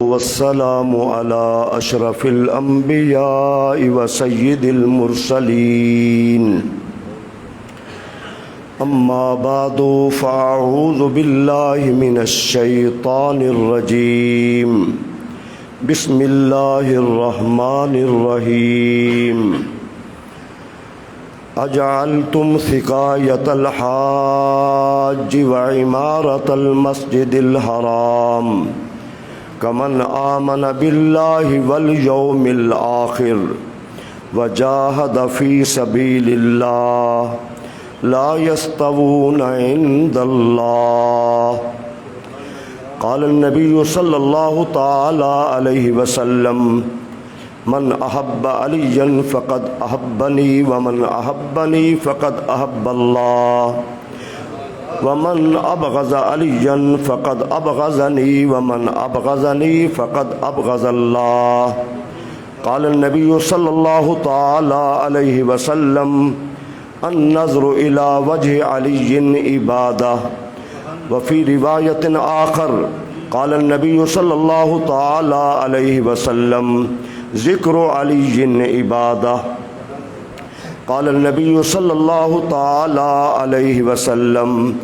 والسلام على أشرف الأنبياء وسيد المرسلين أما بعد فأعوذ بالله من الشيطان الرجيم بسم الله الرحمن الرحيم أجعلتم سقاية الحاج وعمارة المسجد الحرام كمن آمن بالله واليوم الآخر وجاهد في سبيل الله لا يستوون عند الله. قال النبي صلى الله تعالى عليه وسلم من أحب عليا فقد أحبني ومن أحبني فقد أحب الله ومن أبغض عليا فقد أبغضني ومن أبغضني فقد أبغض الله. قال النبي صلى الله تعالى عليه وسلم النظر إلى وجه علي عبادة. وفي رواية آخر قال النبي صلى الله تعالى عليه وسلم ذكر علي عبادة. قال النبي صلى الله تعالى عليه وسلم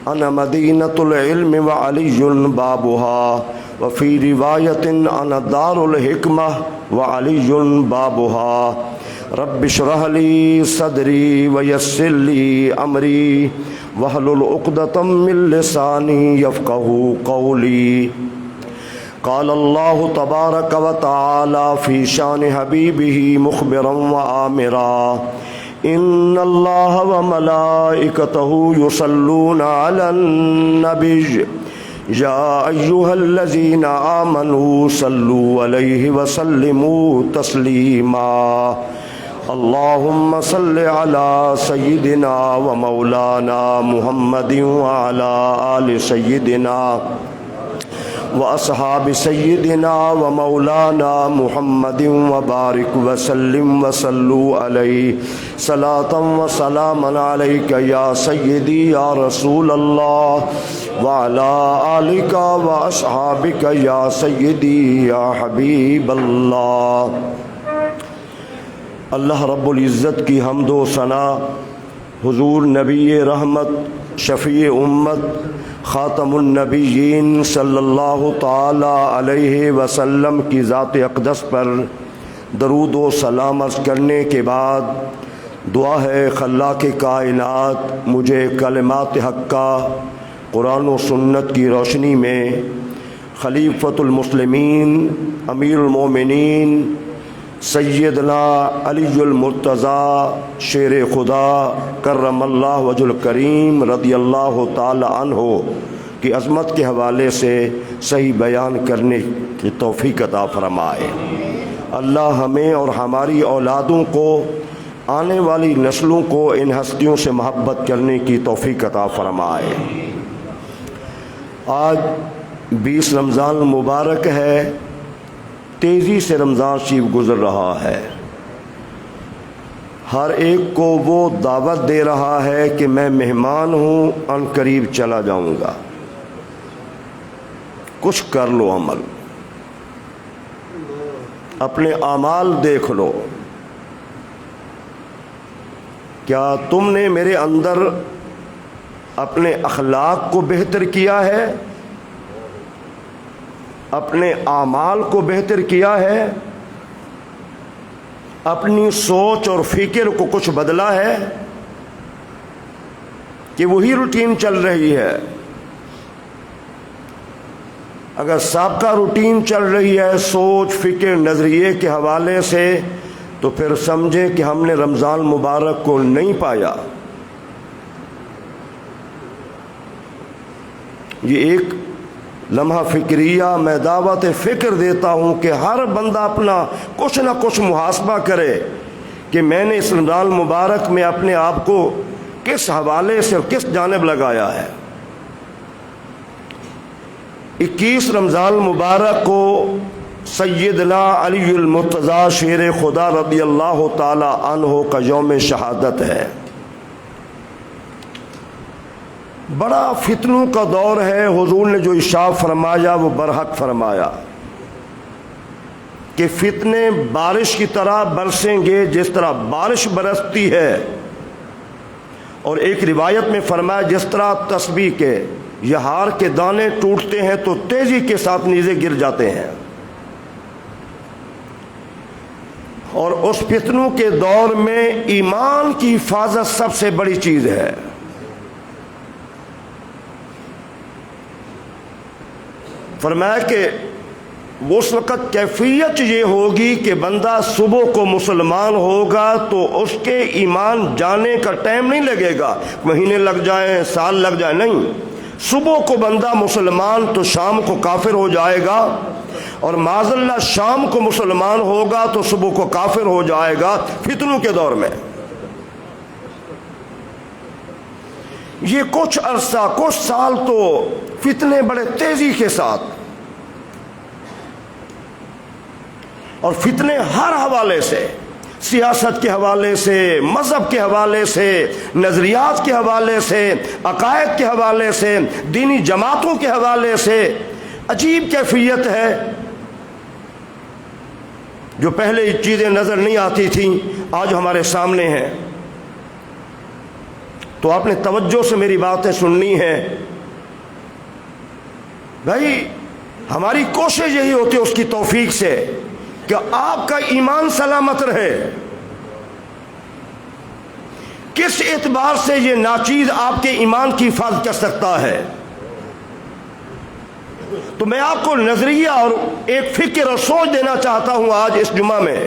أنا مدينة العلم وعلي بابها. وفي رواية أنا دار الحكمة وعلي بابها. رب اشرح لي صدري ويسر لي أمري واحلل عقدة من لساني يفقهوا قولي. قال الله تبارك وتعالى في شان حبيبه مخبرا وآمرا إن الله وملائكته يصلون على النبي يا أيها الذين آمنوا صلوا عليه وسلموا تسليما. اللهم صل على سيدنا ومولانا محمد وعلى آل سيدنا وأصحاب سيدنا ومولانا محمد وبارك وسلم وصلوا عليه صلاة وسلاما عليك يا سيدي يا رسول الله وعلى آلك وأصحابك يا سيدي يا حبيب اللہ. اللہ رب العزت کی حمد و ثنا حضور نبی رحمت شفیع امت خاتم النبیین صلی اللہ تعالی علیہ وسلم کی ذات اقدس پر درود و سلام عرض کرنے کے بعد دعا ہے خلاق کائنات مجھے کلمات حق کا قرآن و سنت کی روشنی میں خلیفۃ المسلمین امیر المومنین سیدنا علی المرتضیٰ شیر خدا کرم اللہ وجہ الکریم رضی اللہ تعالی عنہ کی عظمت کے حوالے سے صحیح بیان کرنے کی توفیق عطا فرمائے. اللہ ہمیں اور ہماری اولادوں کو آنے والی نسلوں کو ان ہستیوں سے محبت کرنے کی توفیق عطا فرمائے. آج 20 رمضان المبارک ہے. تیزی سے رمضان شریف گزر رہا ہے. ہر ایک کو وہ دعوت دے رہا ہے کہ میں مہمان ہوں ان قریب چلا جاؤں گا. کچھ کر لو عمل, اپنے اعمال دیکھ لو. کیا تم نے میرے اندر اپنے اخلاق کو بہتر کیا ہے, اپنے اعمال کو بہتر کیا ہے, اپنی سوچ اور فکر کو کچھ بدلا ہے کہ وہی روٹین چل رہی ہے؟ اگر سابقہ روٹین چل رہی ہے سوچ فکر نظریے کے حوالے سے تو پھر سمجھے کہ ہم نے رمضان مبارک کو نہیں پایا. یہ ایک لمحہ فکریہ میں دعوت فکر دیتا ہوں کہ ہر بندہ اپنا کچھ نہ کچھ محاسبہ کرے کہ میں نے اس رمضان مبارک میں اپنے آپ کو کس حوالے سے اور کس جانب لگایا ہے. 21 رمضان مبارک کو سیدنا علی المرتضیٰ شیر خدا رضی اللہ تعالی عنہ کا یوم شہادت ہے. بڑا فتنوں کا دور ہے. حضور نے جو ارشاد فرمایا وہ برحق فرمایا. کہ فتنے بارش کی طرح برسیں گے جس طرح بارش برستی ہے، اور ایک روایت میں فرمایا جس طرح تسبیح کے یا ہار کے دانے ٹوٹتے ہیں تو تیزی کے ساتھ نیزے گر جاتے ہیں، اور اس فتنوں کے دور میں ایمان کی حفاظت سب سے بڑی چیز ہے۔ فرمایا کہ اس وقت کیفیت یہ ہوگی کہ بندہ صبح کو مسلمان ہوگا تو اس کے ایمان جانے کا ٹائم نہیں لگے گا، مہینے لگ جائیں، سال لگ جائیں، نہیں، صبح کو بندہ مسلمان تو شام کو کافر ہو جائے گا، اور معاذ اللہ شام کو مسلمان ہوگا تو صبح کو کافر ہو جائے گا فتنوں کے دور میں۔ یہ کچھ عرصہ، کچھ سال تو فتنے بڑے تیزی کے ساتھ، اور فتنے ہر حوالے سے، سیاست کے حوالے سے، مذہب کے حوالے سے، نظریات کے حوالے سے، عقائد کے حوالے سے، دینی جماعتوں کے حوالے سے، عجیب کیفیت ہے۔ جو پہلے یہ چیزیں نظر نہیں آتی تھیں آج ہمارے سامنے ہیں۔ تو آپ نے توجہ سے میری باتیں سننی ہے بھائی، ہماری کوشش یہی ہوتی ہے اس کی توفیق سے کہ آپ کا ایمان سلامت رہے۔ کس اعتبار سے یہ ناچیز آپ کے ایمان کی حفاظت کر سکتا ہے؟ تو میں آپ کو نظریہ اور ایک فکر اور سوچ دینا چاہتا ہوں آج اس جمعہ میں۔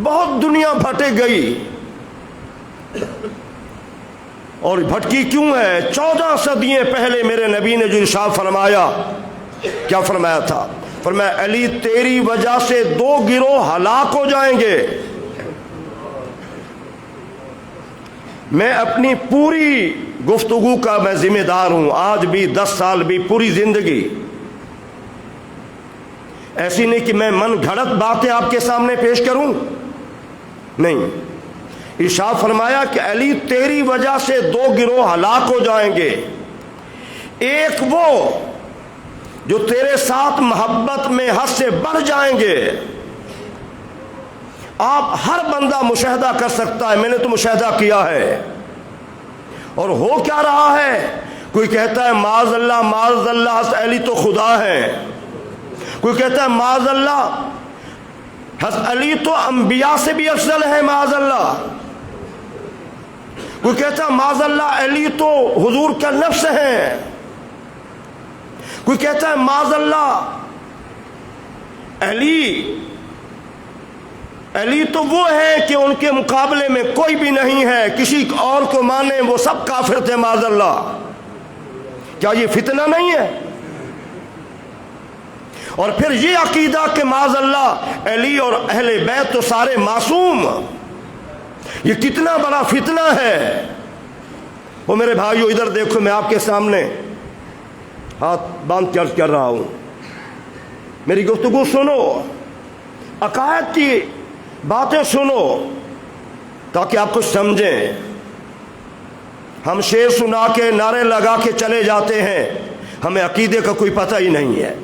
بہت دنیا بھٹک گئی، اور بھٹکی کیوں ہے؟ 14 صدیاں پہلے میرے نبی نے جو ارشاد فرمایا، کیا فرمایا تھا؟ فرمایا علی تیری وجہ سے 2 گروہ ہلاک ہو جائیں گے۔ میں اپنی پوری گفتگو کا میں ذمہ دار ہوں، آج بھی 10 سال بھی پوری زندگی، ایسی نہیں کہ میں من گھڑت باتیں آپ کے سامنے پیش کروں، نہیں، ارشاد فرمایا کہ علی تیری وجہ سے 2 گروہ ہلاک ہو جائیں گے۔ ایک وہ جو تیرے ساتھ محبت میں حد سے بڑھ جائیں گے۔ آپ ہر بندہ مشاہدہ کر سکتا ہے، میں نے تو مشاہدہ کیا ہے، اور ہو کیا رہا ہے؟ کوئی کہتا ہے معاذ اللہ معاذ اللہ حضرت علی تو خدا ہے، کوئی کہتا ہے معاذ اللہ حضرت علی تو انبیاء سے بھی افضل ہے، معاذ اللہ، کوئی کہتا ہے معاذ اللہ علی تو حضور کا نفس ہے، کوئی کہتا ہے معاذ اللہ علی تو وہ ہے کہ ان کے مقابلے میں کوئی بھی نہیں ہے، کسی اور کو مانے وہ سب کافر تھے، معاذ اللہ۔ کیا یہ فتنہ نہیں ہے؟ اور پھر یہ عقیدہ کہ معاذ اللہ علی اور اہل بیت تو سارے معصوم، یہ کتنا بڑا فتنہ ہے۔ وہ میرے بھائیو ادھر دیکھو، میں آپ کے سامنے ہاتھ باندھ کے عرض کر رہا ہوں، میری گفتگو سنو، عقائد کی باتیں سنو تاکہ آپ کچھ سمجھیں۔ ہم شعر سنا کے نعرے لگا کے چلے جاتے ہیں، ہمیں عقیدے کا کوئی پتہ ہی نہیں ہے۔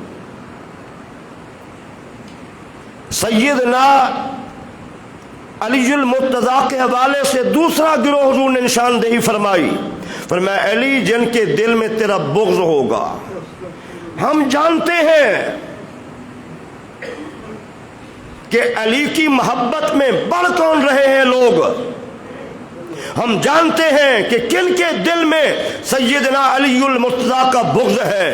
سیدنا علی المرتضیٰ کے حوالے سے دوسرا گروہ حضور نے نشاندہی فرمائی، فرمایا علی جن کے دل میں تیرا بغض ہوگا۔ ہم جانتے ہیں کہ علی کی محبت میں بڑھ کون رہے ہیں لوگ، ہم جانتے ہیں کہ کن کے دل میں سیدنا علی المرتضیٰ کا بغض ہے۔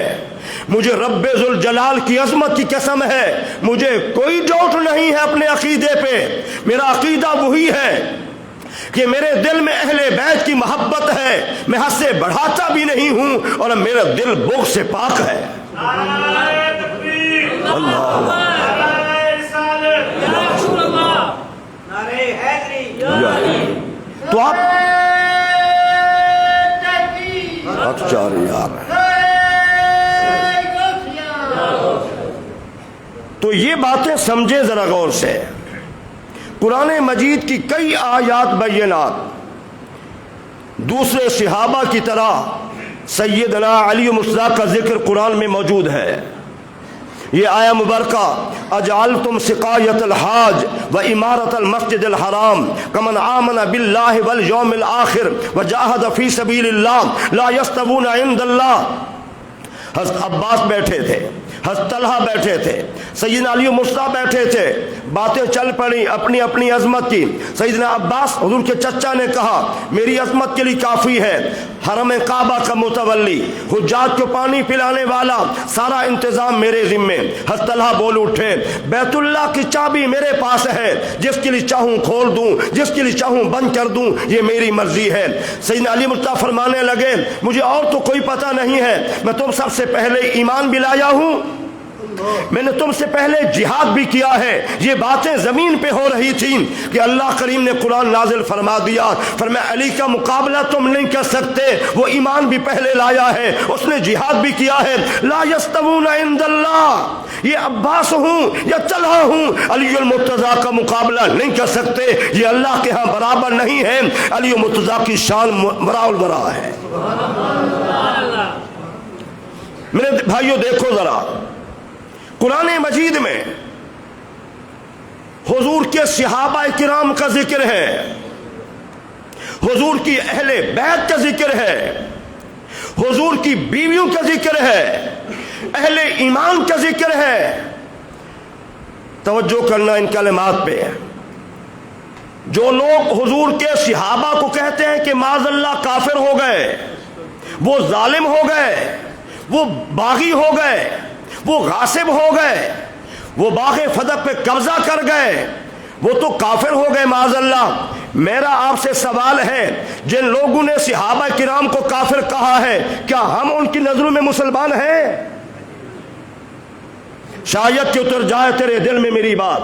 مجھے رب ذوالجلال کی عظمت کی قسم ہے، مجھے کوئی ڈاؤٹ نہیں ہے اپنے عقیدے پہ، میرا عقیدہ وہی ہے کہ میرے دل میں اہل بیت کی محبت ہے، میں حد سے بڑھاتا بھی نہیں ہوں، اور میرا دل بغض سے پاک ہے۔ تو آپ تو یہ باتیں سمجھے ذرا غور سے۔ قرآن مجید کی کئی آیات بینات دوسرے صحابہ کی طرح سیدنا علی مرتضیٰ کا ذکر قرآن میں موجود ہے۔ یہ آیا مبارکہ اجعلتم سقایت الحاج و امارت المسجد الحرام کمن آمن باللہ والیوم الآخر وجاہد فی سبیل اللہ لا یستوون عند اللہ۔ حضرت عباس بیٹھے تھے، حضرت طلحہ بیٹھے تھے، سیدنا علی و مصطفیٰ بیٹھے تھے، باتیں چل پڑی اپنی اپنی عظمت کی۔ سیدنا عباس حضور کے چچا نے کہا میری عظمت کے لیے کافی ہے، حرم کعبہ کا متولی، حجاج کو پانی پلانے والا، سارا انتظام میرے ذمے۔ حضرت طلحہ بول اٹھے بیت اللہ کی چابی میرے پاس ہے، جس کے لیے چاہوں کھول دوں، جس کے لیے چاہوں بند کر دوں، یہ میری مرضی ہے۔ سیدنا علی مصطفیٰ فرمانے لگے مجھے اور تو کوئی پتہ نہیں ہے، میں تم سب سے پہلے ایمان بھی لایا ہوں، میں نے تم سے پہلے جہاد بھی کیا ہے۔ یہ باتیں زمین پہ ہو رہی تھیں کہ اللہ کریم نے قرآن نازل فرما دیا، فرمایا علی کا مقابلہ تم نہیں کر سکتے، وہ ایمان بھی پہلے لایا ہے، اس نے جہاد بھی کیا ہے۔ لا یستوون عند اللہ، یہ عباس ہوں یا طلحہ ہوں علی المرتضیٰ کا مقابلہ نہیں کر سکتے، یہ اللہ کے ہاں برابر نہیں ہے۔ علی المرتضیٰ کی شان وراء الورا ہے۔ میرے بھائیوں دیکھو ذرا، قرآن مجید میں حضور کے صحابہ کرام کا ذکر ہے، حضور کی اہل بیت کا ذکر ہے، حضور کی بیویوں کا ذکر ہے، اہل ایمان کا ذکر ہے۔ توجہ کرنا ان کلمات پہ۔ جو لوگ حضور کے صحابہ کو کہتے ہیں کہ معاذ اللہ کافر ہو گئے، وہ ظالم ہو گئے، وہ باغی ہو گئے، وہ غاصب ہو گئے، وہ باغ فدق پہ قبضہ کر گئے، وہ تو کافر ہو گئے معاذ اللہ۔ میرا آپ سے سوال ہے جن لوگوں نے صحابہ کرام کو کافر کہا ہے کیا ہم ان کی نظروں میں مسلمان ہیں؟ شاید کہ اتر جائے تیرے دل میں میری بات۔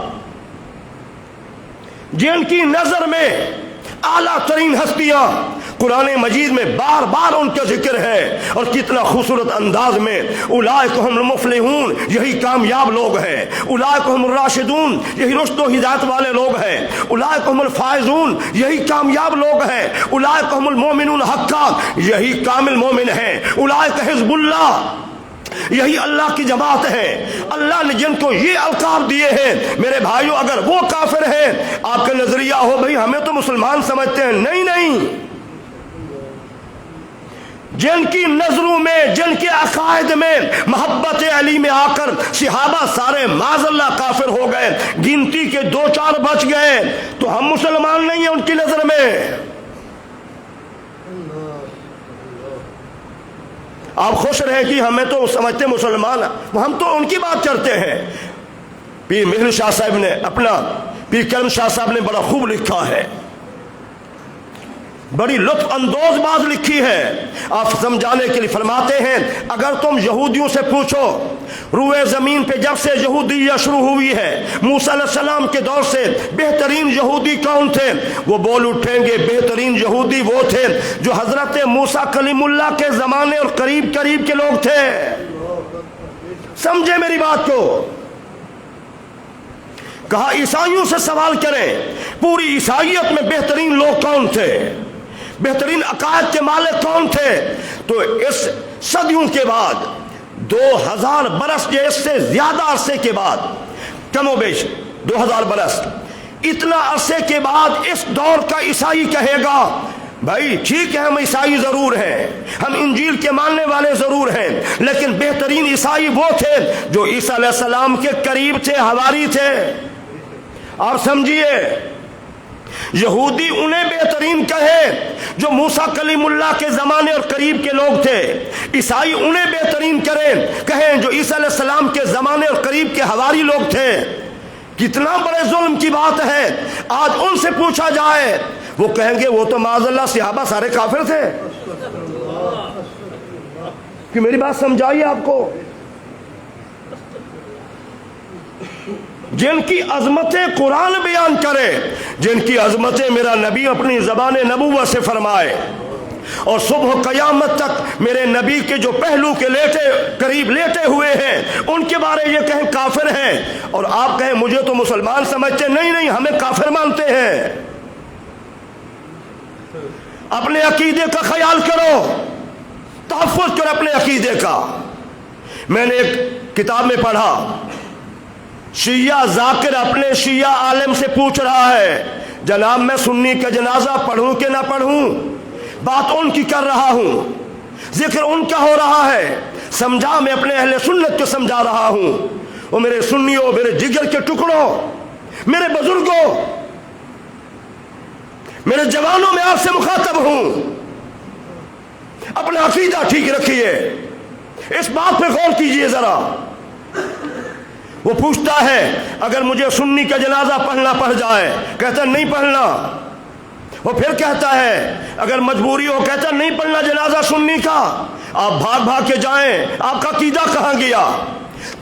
جن کی نظر میں اعلیٰ ترین ہستیاں قرآن مجید میں بار بار ان کا ذکر ہے، اور کتنا خوبصورت انداز میں اولئک هم المفلحون، یہی کامیاب لوگ ہیں، اولئک هم الراشدون، یہی رشد و ہدایت والے لوگ ہیں، اولئک هم الفائزون، یہی کامیاب لوگ ہیں، اولئک هم المؤمنون حقا، یہی کامل مومن ہیں، اولئک حزب اللہ، یہی اللہ کی جماعت ہے۔ اللہ نے جن کو یہ القاب دیے ہیں، میرے بھائیوں اگر وہ کافر ہیں، آپ کا نظریہ ہو بھئی ہمیں تو مسلمان سمجھتے ہیں، نہیں نہیں، جن کی نظروں میں، جن کے عقائد میں محبت علی میں آ کر صحابہ سارے معاذ اللہ کافر ہو گئے، گنتی کے 2-4 بچ گئے، تو ہم مسلمان نہیں ہیں ان کی نظر میں۔ آپ خوش رہے کہ ہمیں تو سمجھتے مسلمان، ہم تو ان کی بات کرتے ہیں۔ پیر مہر شاہ صاحب نے اپنا، پیر کرم شاہ صاحب نے بڑا خوب لکھا ہے، بڑی لطف اندوز بات لکھی ہے۔ آپ سمجھانے کے لیے فرماتے ہیں اگر تم یہودیوں سے پوچھو روئے زمین پہ جب سے یہودیت شروع ہوئی ہے، موسیٰ علیہ السلام کے دور سے بہترین یہودی کون تھے، وہ بول اٹھیں گے بہترین یہودی وہ تھے جو حضرت موسیٰ کلیم اللہ کے زمانے اور قریب قریب کے لوگ تھے۔ سمجھے میری بات کو؟ کہا عیسائیوں سے سوال کریں پوری عیسائیت میں بہترین لوگ کون تھے، بہترین عقائد کے مالک کون تھے، تو اس صدیوں کے بعد 2000 برس یا اس سے زیادہ عرصے کے بعد، کم و بیش 2000 برس، اتنا عرصے کے بعد اس دور کا عیسائی کہے گا بھائی ٹھیک ہے ہم عیسائی ضرور ہیں، ہم انجیل کے ماننے والے ضرور ہیں، لیکن بہترین عیسائی وہ تھے جو عیسیٰ علیہ السلام کے قریب تھے، حواری تھے۔ اور سمجھیے یہودی انہیں بہترین کہے جو موسیٰ کلیم اللہ کے زمانے اور قریب کے لوگ تھے، عیسائی انہیں بہترین کہیں جو عیسیٰ علیہ السلام کے زمانے اور قریب کے حواری لوگ تھے۔ کتنا بڑے ظلم کی بات ہے۔ آج ان سے پوچھا جائے وہ کہیں گے وہ تو معاذ اللہ صحابہ سارے کافر تھے۔ کہ میری بات سمجھائیے آپ کو، جن کی عظمتیں قرآن بیان کرے، جن کی عظمتیں میرا نبی اپنی زبان نبوت سے فرمائے، اور صبح قیامت تک میرے نبی کے جو پہلو کے قریب لیٹے ہوئے ہیں ان کے بارے یہ کہیں کافر ہیں، اور آپ کہیں مجھے تو مسلمان سمجھتے، نہیں نہیں ہمیں کافر مانتے ہیں۔ اپنے عقیدے کا خیال کرو، تحفظ کرو اپنے عقیدے کا۔ میں نے ایک کتاب میں پڑھا، شیعہ ذاکر اپنے شیعہ عالم سے پوچھ رہا ہے جناب میں سنی کا جنازہ پڑھوں کہ نہ پڑھوں؟ بات ان کی کر رہا ہوں، ذکر ان کا ہو رہا ہے، سمجھا میں اپنے اہل سنت کو سمجھا رہا ہوں۔ وہ میرے سنیوں، میرے جگر کے ٹکڑوں، میرے بزرگوں، میرے جوانوں، میں آپ سے مخاطب ہوں، اپنا عقیدہ ٹھیک رکھیے، اس بات پہ غور کیجئے ذرا۔ وہ پوچھتا ہے اگر مجھے سنی کا جنازہ پڑھنا پڑ جائے، کہتا نہیں پڑھنا۔ وہ پھر کہتا ہے اگر مجبوری ہو، کہتا نہیں پڑھنا جنازہ سنی کا، آپ بھاگ بھاگ کے جائیں، آپ کا عقیدہ کہاں گیا؟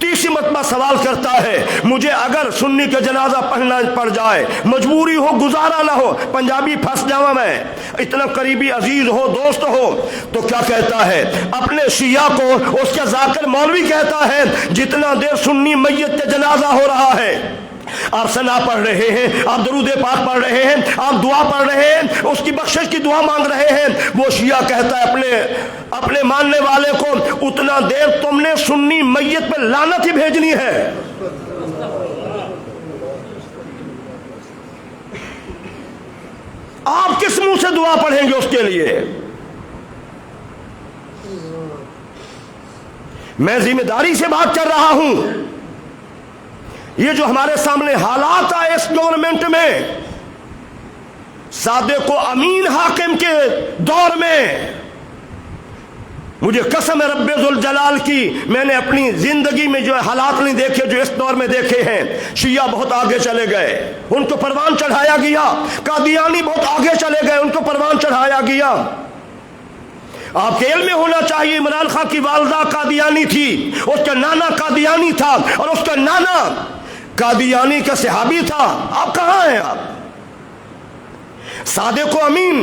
تیسری مرتبہ سوال کرتا ہے مجھے اگر سنی کا جنازہ پڑھنا پڑ جائے، مجبوری ہو، گزارا نہ ہو، پنجابی پھنس جاؤں میں، اتنا قریبی عزیز ہو، دوست ہو، تو کیا کہتا ہے؟ اپنے شیعہ کو اس کا ذاکر مولوی کہتا ہے جتنا دیر سنی میت کا جنازہ ہو رہا ہے، آپ ثنا پڑھ رہے ہیں، آپ درود پاک پڑھ رہے ہیں، آپ دعا پڑھ رہے ہیں، اس کی بخشش کی دعا مانگ رہے ہیں، وہ شیعہ کہتا ہے اپنے ماننے والے کو اتنا دیر تم نے سنی میت پہ لعنت ہی بھیجنی ہے۔ آپ کس منہ سے دعا پڑھیں گے اس کے لیے؟ میں ذمہ داری سے بات کر رہا ہوں۔ یہ جو ہمارے سامنے حالات آئے اس گورنمنٹ میں، صادق و امین حاکم کے دور میں، مجھے قسم ہے رب ذوالجلال کی، میں نے اپنی زندگی میں جو حالات نہیں دیکھے جو اس دور میں دیکھے ہیں۔ شیعہ بہت آگے چلے گئے، ان کو پروان چڑھایا گیا، قادیانی بہت آگے چلے گئے، ان کو پروان چڑھایا گیا۔ آپ کے علم میں ہونا چاہیے عمران خان کی والدہ قادیانی تھی، اس کا نانا قادیانی تھا، اور اس کا نانا قادیانی کا صحابی تھا۔ آپ کہاں ہیں؟ آپ صادق و امین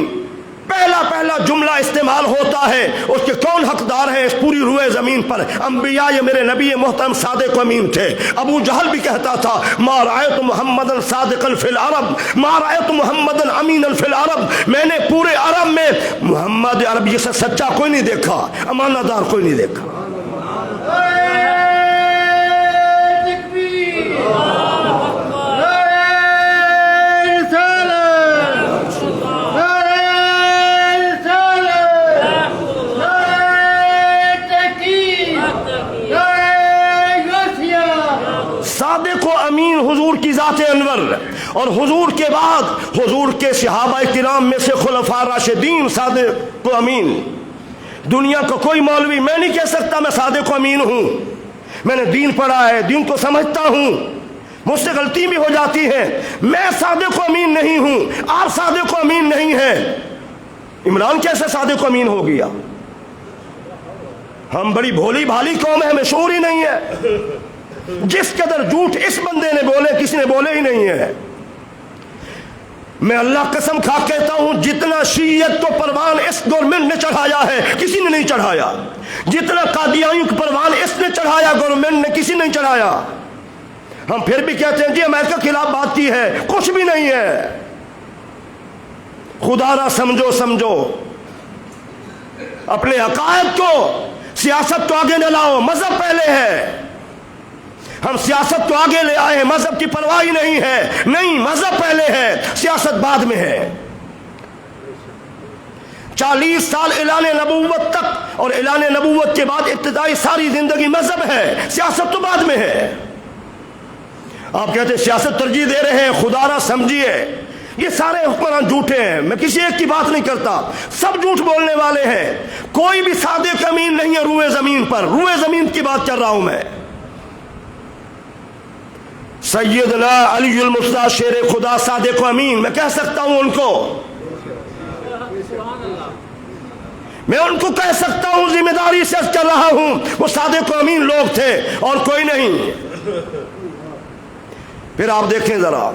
پہلا جملہ استعمال ہوتا ہے، اس کے کون حقدار ہیں اس پوری روئے زمین پر؟ انبیاء، یہ میرے نبی محترم صادق و امین تھے۔ ابو جہل بھی کہتا تھا ما رأیت محمدًا صادقًا فی العرب ما رأیت محمدًا امینًا فی العرب، میں نے پورے عرب میں محمد عربی سے سچا کوئی نہیں دیکھا، امانت دار کوئی نہیں دیکھا۔ صادق و امین حضور کی ذات انور، اور حضور کے بعد حضور کے صحابہ کرام میں سے خلفاء راشدین صادق و امین۔ دنیا کا کوئی مولوی میں نہیں کہہ سکتا میں صادق و امین ہوں، میں نے دین پڑھا ہے، دین کو سمجھتا ہوں، مجھ سے غلطی بھی ہو جاتی ہے، میں صادق و امین نہیں ہوں، آپ صادق و امین نہیں ہیں۔ عمران کیسے صادق و امین ہو گیا؟ ہم بڑی بھولی بھالی قوم ہے، ہمیں شعور ہی نہیں ہے۔ جس قدر جھوٹ اس بندے نے بولے کسی نے بولے ہی نہیں ہے۔ میں اللہ قسم کھا کہتا ہوں جتنا شیعیت کو پروان اس گورنمنٹ نے چڑھایا ہے کسی نے نہیں چڑھایا، جتنا قادیانیوں کو پروان اس نے چڑھایا گورنمنٹ نے کسی نے نہیں چڑھایا۔ ہم پھر بھی کہتے ہیں جی امریکہ کے خلاف بات کی ہے، کچھ بھی نہیں ہے۔ خدا را سمجھو اپنے عقائد کو، سیاست کو آگے نہ لاؤ، مذہب پہلے ہے۔ ہم سیاست کو آگے لے آئے ہیں، مذہب کی پرواہ ہی نہیں ہے، نہیں مذہب پہلے ہے، سیاست بعد میں ہے۔ 40 سال اعلان نبوت تک اور اعلان نبوت کے بعد ابتدائی ساری زندگی مذہب ہے، سیاست تو بعد میں ہے۔ آپ کہتے ہیں سیاست ترجیح دے رہے ہیں، خدا را سمجھیے یہ سارے حکمران جھوٹے ہیں، میں کسی ایک کی بات نہیں کرتا، سب جھوٹ بولنے والے ہیں، کوئی بھی صادق امین نہیں ہے روئے زمین پر، روئے زمین کی بات کر رہا ہوں میں۔ سیدنا علی المصطفیٰ شیر خدا صادق و امین، میں کہہ سکتا ہوں ان کو، میں ان کو کہہ سکتا ہوں، ذمہ داری سے کر رہا ہوں، وہ صادق و امین لوگ تھے اور کوئی نہیں۔ پھر آپ دیکھیں ذرا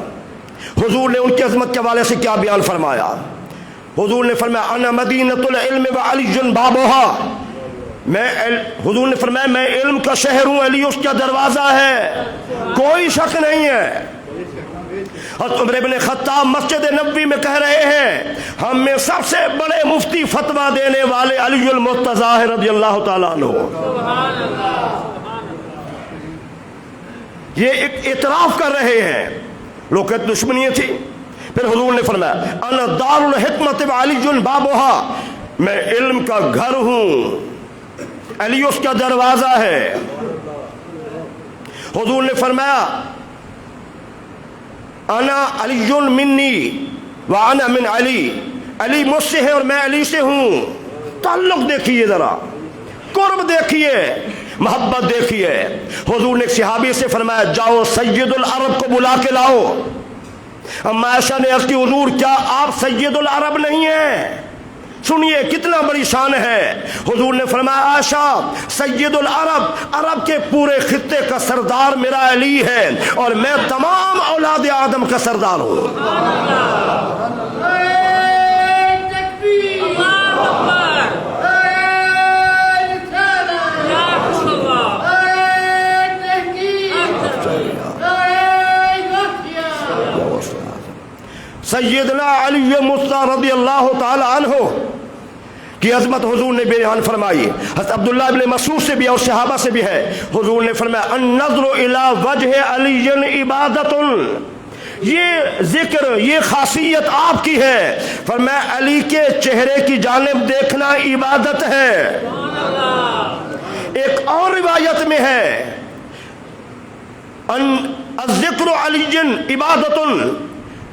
حضور نے ان کی عظمت کے حوالے سے کیا بیان فرمایا۔ حضور نے فرمایا انا مدینۃ العلم وعلی بابھا، حضور نے فرمایا میں علم کا شہر ہوں، علی اس کا دروازہ ہے، کوئی شک نہیں ہے۔ حضرت عمر بن خطاب مسجد نبوی میں کہہ رہے ہیں ہم میں سب سے بڑے مفتی فتویٰ دینے والے علی المرتضیٰ رضی اللہ تعالیٰ عنہ۔ یہ ایک اعتراف کر رہے ہیں. لوگ کہتے دشمنی تھی. پھر حضور نے فرمایا انا دار الحکمت وعلی بابها، میں علم کا گھر ہوں، علی اس کا دروازہ ہے. حضور نے فرمایا انا علی منی وانا من علی، علی مجھ سے ہے اور میں علی سے ہوں. تعلق دیکھیے ذرا، قرب دیکھیے، محبت دیکھیے. حضور نے ایک صحابی سے فرمایا جاؤ سید العرب کو بلا کے لاؤ. اما عائشہ نے عرض کی حضور کیا آپ سید العرب نہیں ہیں؟ سنیے کتنا بڑی شان ہے. حضور نے فرمایا عائشہ سید العرب، عرب کے پورے خطے کا سردار میرا علی ہے اور میں تمام اولاد آدم کا سردار ہوں. سیدنا علی مصطفیٰ رضی اللہ تعالی عنہ کی عظمت حضور نے بیان فرمائی. حضرت عبداللہ ابن مسعود سے بھی اور صحابہ سے بھی ہے. حضور نے فرمایا النظر الی وجہ علی عبادت، یہ ذکر، یہ خاصیت آپ کی ہے. فرمایا علی کے چہرے کی جانب دیکھنا عبادت ہے. ایک اور روایت میں ہے الذکر علی عبادت،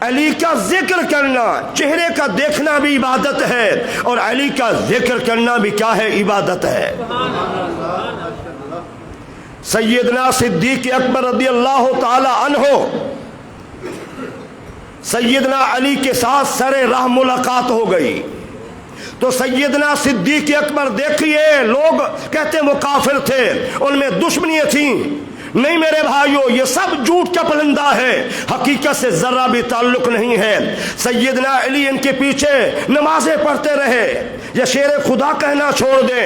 علی کا ذکر کرنا، چہرے کا دیکھنا بھی عبادت ہے اور علی کا ذکر کرنا بھی کیا ہے؟ عبادت ہے. سیدنا صدیق اکبر رضی اللہ تعالی عنہ سیدنا علی کے ساتھ سر راہ ملاقات ہو گئی تو سیدنا صدیق اکبر دیکھیے، لوگ کہتے ہیں وہ کافر تھے، ان میں دشمنیاں تھیں. نہیں میرے بھائیو، یہ سب جھوٹ کا پلندہ ہے، حقیقت سے ذرہ بھی تعلق نہیں ہے. سیدنا علی ان کے پیچھے نمازیں پڑھتے رہے، یا شیر خدا کہنا چھوڑ دیں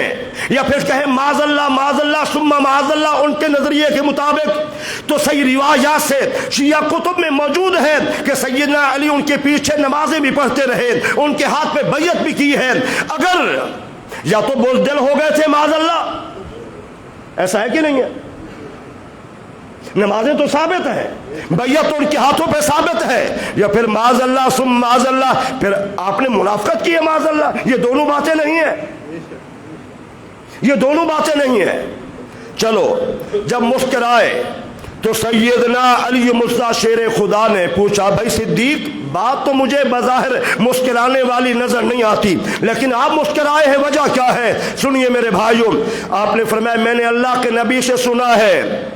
یا پھر کہیں معاذ اللہ ثم معاذ اللہ ان کے نظریے کے مطابق. تو صحیح روایات سے شیعہ کتب میں موجود ہے کہ سیدنا علی ان کے پیچھے نمازیں بھی پڑھتے رہے، ان کے ہاتھ پہ بیعت بھی کی ہے. اگر یا تو بزدل ہو گئے تھے معاذ اللہ، ایسا ہے کہ نہیں ہے؟ نمازیں تو ثابت ہیں، بیعت تو ان کے ہاتھوں پہ ثابت ہے، یا پھر معاذ اللہ ثم معاذ اللہ پھر آپ نے منافقت کی ہے معاذ اللہ. یہ دونوں باتیں نہیں ہیں، یہ دونوں باتیں نہیں ہیں. چلو جب مسکرائے تو سیدنا علی مصطفیٰ شیر خدا نے پوچھا بھائی صدیق، بات تو مجھے بظاہر مسکرانے والی نظر نہیں آتی، لیکن آپ مسکرائے ہیں، وجہ کیا ہے؟ سنیے میرے بھائیوں. آپ نے فرمایا میں نے اللہ کے نبی سے سنا ہے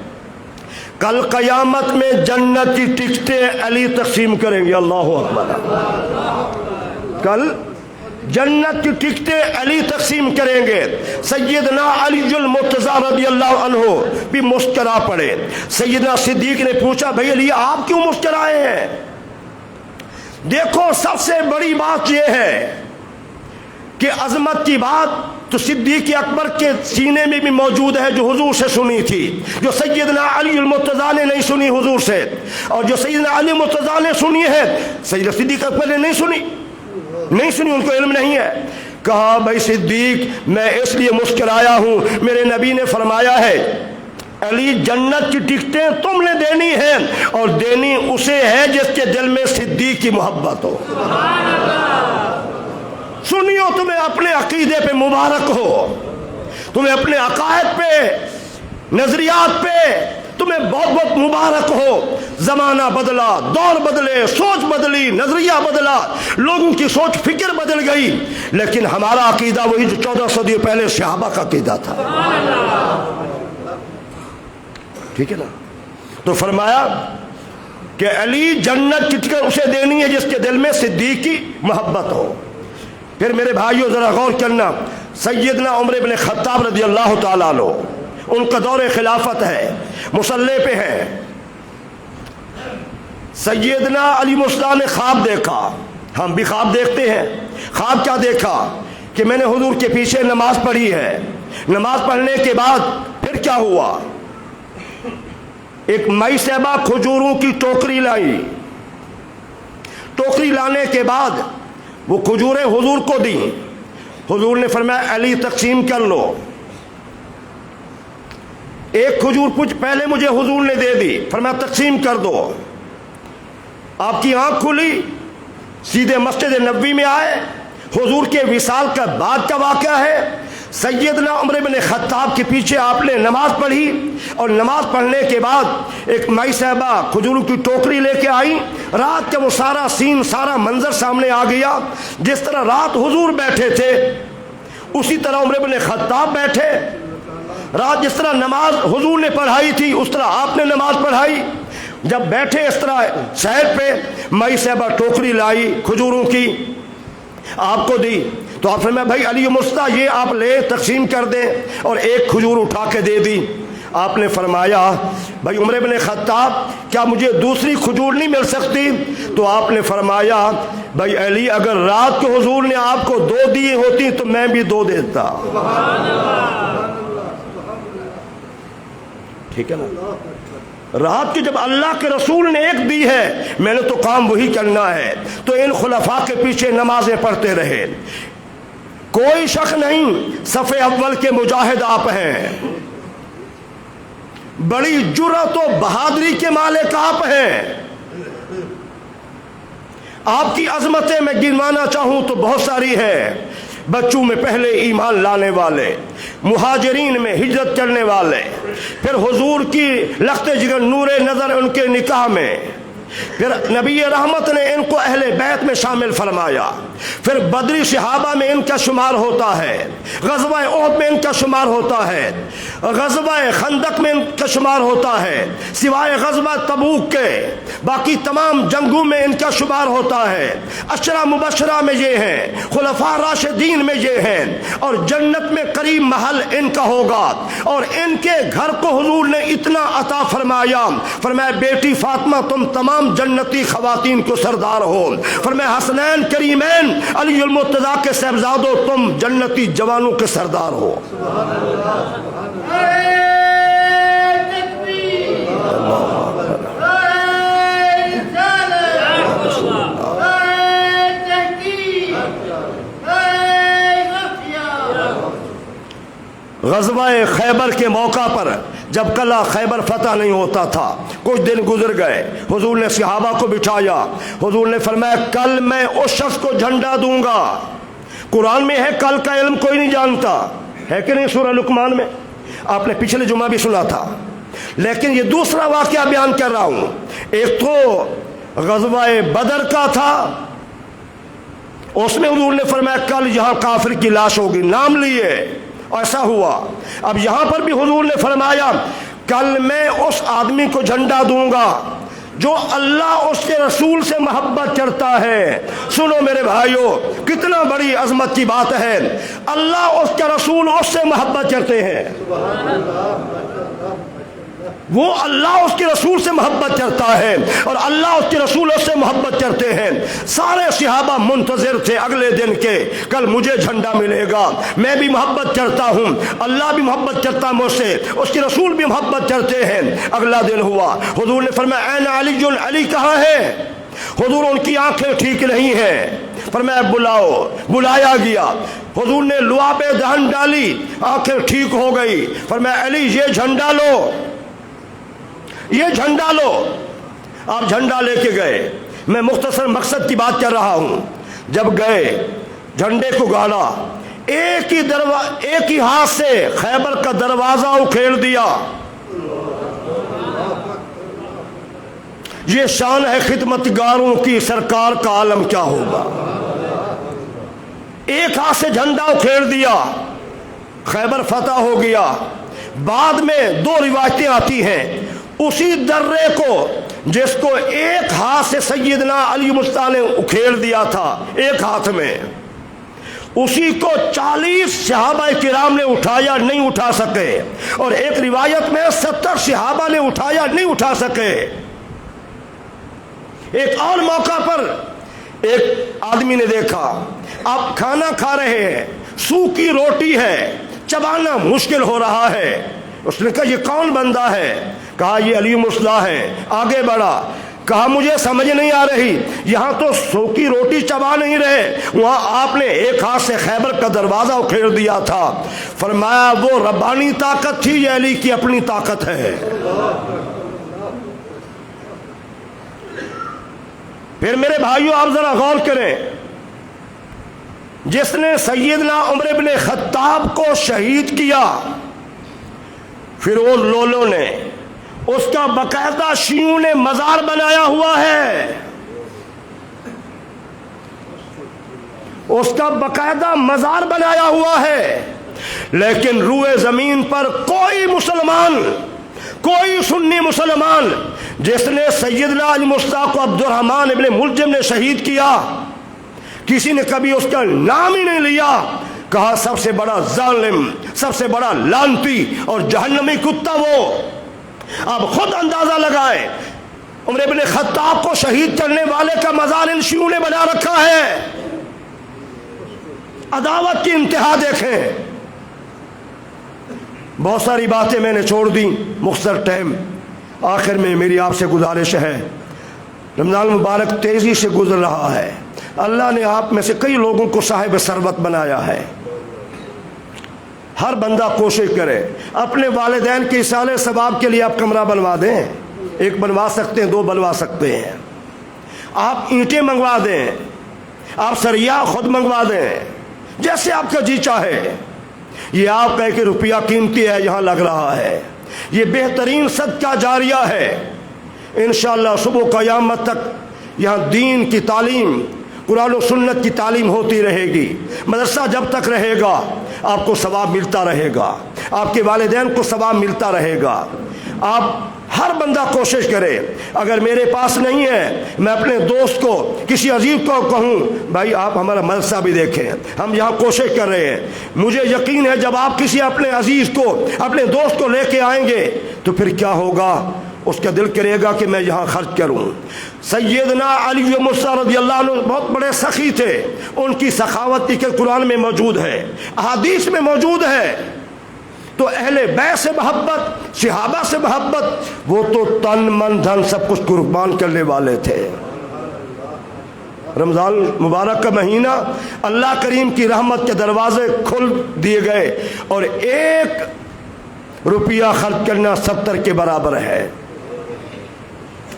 کل قیامت میں جنت کی ٹکٹیں علی تقسیم کریں گے. اللہ اکبر. کل جنت کی ٹکٹیں علی تقسیم کریں گے. سیدنا علی المرتضیٰ رضی اللہ عنہ بھی مسکرا پڑے. سیدنا صدیق نے پوچھا بھائی علی آپ کیوں مسکرائے ہیں؟ دیکھو سب سے بڑی بات یہ ہے کہ عظمت کی بات تو صدیق اکبر کے سینے میں بھی موجود ہے جو حضور سے سنی تھی، جو سیدنا علی المرتضیٰ نے نہیں سنی حضور سے، اور جو سیدنا علی مرتضیٰ نے سنی ہے سیدنا صدیق اکبر نے نہیں سنی، ان کو علم نہیں ہے. کہا بھائی صدیق میں اس لیے مسکرایا ہوں، میرے نبی نے فرمایا ہے علی جنت کی ٹکٹیں تم نے دینی ہیں اور دینی اسے ہے جس کے دل میں صدیق کی محبت ہو. سنیو تمہیں اپنے عقیدے پہ مبارک ہو، تمہیں اپنے عقائد پہ، نظریات پہ تمہیں بہت بہت مبارک ہو. زمانہ بدلا، دور بدلے، سوچ بدلی، نظریہ بدلا، لوگوں کی سوچ فکر بدل گئی، لیکن ہمارا عقیدہ وہی جو 14 صدی پہلے صحابہ کا عقیدہ تھا. ٹھیک ہے نا؟ تو فرمایا کہ علی جنت کی ٹکٹ اسے دینی ہے جس کے دل میں صدیق کی محبت ہو. پھر میرے بھائیوں ذرا غور کرنا، سیدنا عمر بن خطاب رضی اللہ تعالیٰ عنہ، ان کا دور خلافت ہے، مصلی پہ ہیں. سیدنا علی مصطفیٰ نے خواب دیکھا، ہم بھی خواب دیکھتے ہیں. خواب کیا دیکھا کہ میں نے حضور کے پیچھے نماز پڑھی ہے، نماز پڑھنے کے بعد پھر کیا ہوا، ایک مائی صاحبہ کھجوروں کی ٹوکری لائی. ٹوکری لانے کے بعد وہ کھجوریں حضور کو دیں. حضور نے فرمایا علی تقسیم کر لو. ایک کھجور کچھ پہلے مجھے حضور نے دے دی، فرمایا تقسیم کر دو۔ آپ کی آنکھ کھلی، سیدھے مسجد نبوی میں آئے۔ حضور کے وصال کا بعد کا واقعہ ہے، سیدنا عمر بن خطاب کے پیچھے آپ نے نماز پڑھی، اور نماز پڑھنے کے بعد ایک مائی صاحبہ کھجوروں کی ٹوکری لے کے آئی۔ رات کا وہ سارا سین، سارا منظر سامنے آ گیا۔ جس طرح رات حضور بیٹھے تھے اسی طرح عمر بن خطاب بیٹھے۔ رات جس طرح نماز حضور نے پڑھائی تھی اس طرح آپ نے نماز پڑھائی۔ جب بیٹھے اس طرح سیر پہ، مائی صاحبہ ٹوکری لائی کھجوروں کی، آپ کو دی، تو آپ نے بھائی علی مصطفیٰ یہ آپ لے تقسیم کر دیں، اور ایک کھجور اٹھا کے دے دی۔ آپ نے فرمایا بھائی عمر بن خطاب کیا مجھے دوسری کھجور نہیں مل سکتی؟ تو آپ نے فرمایا بھائی علی اگر رات کو حضور نے آپ کو 2 دی ہوتی تو میں بھی 2 دیتا۔ ٹھیک ہے نا؟ رات کی جب اللہ کے رسول نے ایک دی ہے، میں نے تو کام وہی کرنا ہے۔ تو ان خلفاء کے پیچھے نمازیں پڑھتے رہے، کوئی شک نہیں صف اول کے مجاہد آپ ہیں، بڑی جرأت و بہادری کے مالک آپ ہیں۔ آپ کی عظمتیں میں گنوانا چاہوں تو بہت ساری ہے۔ بچوں میں پہلے ایمان لانے والے، مہاجرین میں ہجرت کرنے والے، پھر حضور کی لخت جگر نور نظر ان کے نکاح میں، پھر نبی رحمت نے ان کو اہل بیت میں شامل فرمایا، پھر بدری صحابہ میں ان کا شمار ہوتا ہے، غزوہ احد میں ان کا شمار ہوتا ہے، غزوہ خندق میں ان کا شمار ہوتا ہے، سوائے غزوہ تبوک کے باقی تمام جنگوں میں ان کا شمار ہوتا ہے۔ عشرہ مبشرہ میں یہ ہیں، خلفاء راشدین میں یہ ہیں، اور جنت میں قریب محل ان کا ہوگا۔ اور ان کے گھر کو حضور نے اتنا عطا فرمایا، فرمایا بیٹی فاطمہ تم تمام جنتی خواتین کو سردار ہو، فرمایا حسنین کریمین علی المرتضیٰ کے صاحبزادوں تم جنتی جوانوں کے سردار ہو۔ غزوہ خیبر کے موقع پر جب قلعہ خیبر فتح نہیں ہوتا تھا، کچھ دن گزر گئے، حضور نے صحابہ کو بٹھایا، حضور نے فرمایا کل میں اس شخص کو جھنڈا دوں گا۔ قرآن میں ہے کل کا علم کوئی نہیں جانتا، ہے کہ نہیں؟ سورہ لقمان میں آپ نے پچھلے جمعہ بھی سنا تھا، لیکن یہ دوسرا واقعہ بیان کر رہا ہوں۔ ایک تو غزوہ بدر کا تھا، اس میں حضور نے فرمایا کل یہاں کافر کی لاش ہوگی، نام لیے، ایسا ہوا۔ اب یہاں پر بھی حضور نے فرمایا کل میں اس آدمی کو جھنڈا دوں گا جو اللہ اس کے رسول سے محبت کرتا ہے۔ سنو میرے بھائیو، کتنا بڑی عظمت کی بات ہے، اللہ اس کے رسول اس سے محبت کرتے ہیں، وہ اللہ اس کے رسول سے محبت کرتا ہے اور اللہ اس کے رسول اس سے محبت کرتے ہیں۔ سارے صحابہ منتظر تھے اگلے دن کے، کل مجھے جھنڈا ملے گا، میں بھی محبت کرتا ہوں، اللہ بھی محبت کرتا ہے مجھ سے، اس کے رسول بھی محبت کرتے ہیں۔ اگلا دن ہوا، حضور نے فرمایا این علی، علی کہاں ہے؟ حضور ان کی آنکھیں ٹھیک نہیں ہیں، فرمایا بلاؤ، بلایا گیا، حضور نے لوا پہ دہن ڈالی، آنکھیں ٹھیک ہو گئی، فرمایا علی یہ جھنڈا لو، یہ جھنڈا لو۔ آپ جھنڈا لے کے گئے، میں مختصر مقصد کی بات کر رہا ہوں۔ جب گئے جھنڈے کو گاڑا، ایک ہی ہاتھ سے خیبر کا دروازہ اکھیڑ دیا۔ یہ شان ہے خدمتگاروں کی، سرکار کا عالم کیا ہوگا۔ ایک ہاتھ سے جھنڈا اکھیڑ دیا، خیبر فتح ہو گیا۔ بعد میں 2 روایتیں آتی ہیں، اسی درے کو جس کو ایک ہاتھ سے سیدنا علی مصطفیٰ نے اکھیڑ دیا تھا ایک ہاتھ میں، اسی کو 40 صحابہ کرام نے اٹھایا، نہیں اٹھا سکے، اور ایک روایت میں 70 صحابہ نے اٹھایا، نہیں اٹھا سکے۔ ایک اور موقع پر ایک آدمی نے دیکھا، آپ کھانا کھا رہے ہیں، سوکھی روٹی ہے، چبانا مشکل ہو رہا ہے۔ اس نے کہا یہ کون بندہ ہے؟ کہا یہ علی مصطفیٰ ہے۔ آگے بڑھا، کہا مجھے سمجھ نہیں آ رہی، یہاں تو سوکی روٹی چبا نہیں رہے، وہاں آپ نے ایک ہاتھ سے خیبر کا دروازہ اکھیڑ دیا تھا۔ فرمایا وہ ربانی طاقت تھی، یہ علی کی اپنی طاقت ہے۔ پھر میرے بھائیوں آپ ذرا غور کریں، جس نے سیدنا عمر بن خطاب کو شہید کیا فیروز لولو نے، اس کا باقاعدہ شیعوں نے مزار بنایا ہوا ہے، اس کا باقاعدہ مزار بنایا ہوا ہے، لیکن روئے زمین پر کوئی مسلمان، کوئی سنی مسلمان جس نے سیدنا المشتاق عبد الرحمن ابن ملجم نے شہید کیا، کسی نے کبھی اس کا نام ہی نہیں لیا۔ کہا سب سے بڑا ظالم، سب سے بڑا لعنتی اور جہنمی کتا وہ۔ اب خود اندازہ لگائیں، عمر بن خطاب کو شہید کرنے والے کا مزار ان شیعوں نے بنا رکھا ہے۔ عداوت کی انتہا دیکھیں۔ بہت ساری باتیں میں نے چھوڑ دی، مختصر ٹائم، آخر میں میری آپ سے گزارش ہے، رمضان مبارک تیزی سے گزر رہا ہے، اللہ نے آپ میں سے کئی لوگوں کو صاحب ثروت بنایا ہے۔ ہر بندہ کوشش کرے اپنے والدین کے ایصال ثواب کے لیے آپ کمرہ بنوا دیں، ایک بنوا سکتے ہیں، 2 بنوا سکتے ہیں، آپ اینٹیں منگوا دیں، آپ سریا خود منگوا دیں، جیسے آپ کا جی چاہے۔ یہ آپ کا ایک روپیہ قیمتی ہے، یہاں لگ رہا ہے، یہ بہترین صدقہ جاریہ ہے۔ انشاءاللہ صبح قیامت تک یہاں دین کی تعلیم، قرآن و سنت کی تعلیم ہوتی رہے گی، مدرسہ جب تک رہے گا آپ کو ثواب ملتا رہے گا، آپ کے والدین کو ثواب ملتا رہے گا۔ آپ ہر بندہ کوشش کرے، اگر میرے پاس نہیں ہے میں اپنے دوست کو، کسی عزیز کو کہوں بھائی آپ ہمارا مدرسہ بھی دیکھیں، ہم یہاں کوشش کر رہے ہیں۔ مجھے یقین ہے جب آپ کسی اپنے عزیز کو، اپنے دوست کو لے کے آئیں گے تو پھر کیا ہوگا، اس کا دل کرے گا کہ میں یہاں خرچ کروں۔ سیدنا علی مصطفیٰ رضی اللہ عنہ بہت بڑے سخی تھے، ان کی سخاوت کی قرآن میں موجود ہے، احادیث میں موجود ہے۔ تو اہل بیت سے محبت، صحابہ سے محبت، وہ تو تن من دھن سب کچھ قربان کرنے والے تھے۔ رمضان مبارک کا مہینہ، اللہ کریم کی رحمت کے دروازے کھل دیے گئے اور 1 روپیہ خرچ کرنا 70 کے برابر ہے۔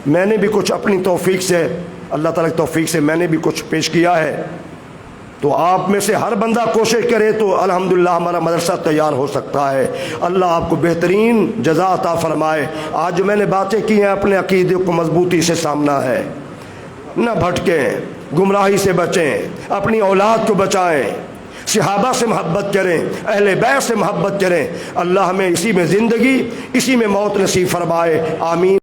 میں نے بھی کچھ اپنی توفیق سے، اللہ تعالیٰ کی توفیق سے میں نے بھی کچھ پیش کیا ہے، تو آپ میں سے ہر بندہ کوشش کرے تو الحمدللہ ہمارا مدرسہ تیار ہو سکتا ہے۔ اللہ آپ کو بہترین جزا عطا فرمائے۔ آج جو میں نے باتیں کی ہیں اپنے عقیدے کو مضبوطی سے سامنا ہے، نہ بھٹکیں، گمراہی سے بچیں، اپنی اولاد کو بچائیں، صحابہ سے محبت کریں، اہل بیت سے محبت کریں۔ اللہ ہمیں اسی میں زندگی، اسی میں موت نصیب فرمائے، آمین۔